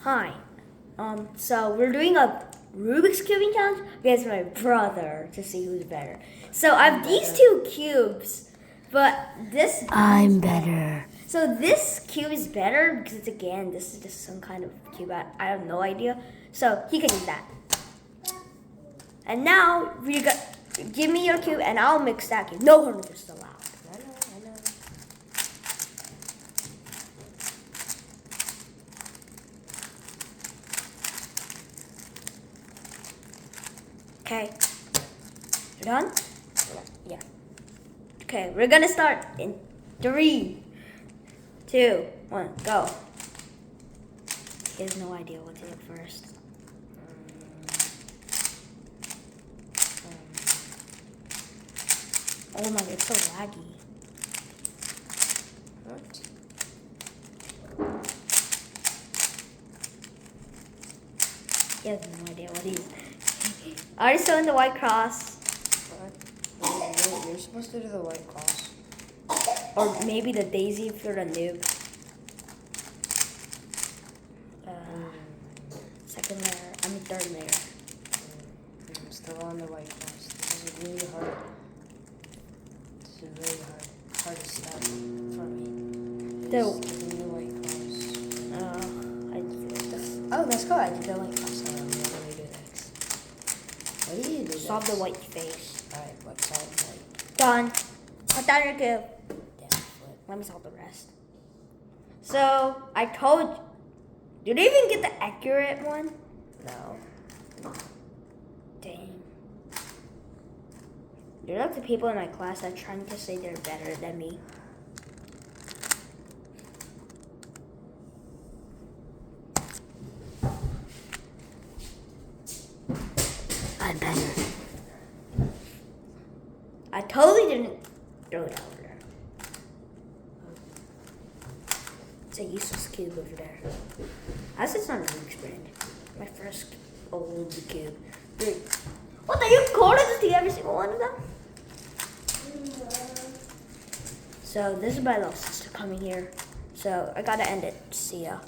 Hi. So we're doing a Rubik's cubing challenge against my brother to see who's better. So I have these two cubes, but this I'm better. So this cube is better because again, this is just some kind of cube. I have no idea. So he can use that. And now we got. Give me your cube and I'll mix that cube. No one is allowed. I know. Okay. You done? Yeah. Okay, we're gonna start in 3, 2, 1, go. He has no idea what to do first. Oh my god, it's so laggy. What? He has no idea what he's. Already still in the white cross. What? You're supposed to do the white cross. Or maybe the daisy for the noob. Second layer, third layer. I'm still on the white cross. This is really hard. This is really hard. Hardest step for me. The white cross. I did this. Oh, let's go. I did the white cross. What do we do next? What do you do Solve next? the white face. Alright, what solve white? Done. Put down your cube. Damn, flip. Let me solve the rest. So I told you. Did you even get the accurate one? No. Dang. You're like the people in my class that are trying to say they're better than me. I'm better. I totally didn't throw it over there. It's a useless cube over there. I guess it's not a Rubik's brand. My first old cube. What, are you recording to see every single one of them? So this is my little sister coming here. So I gotta end it. See ya.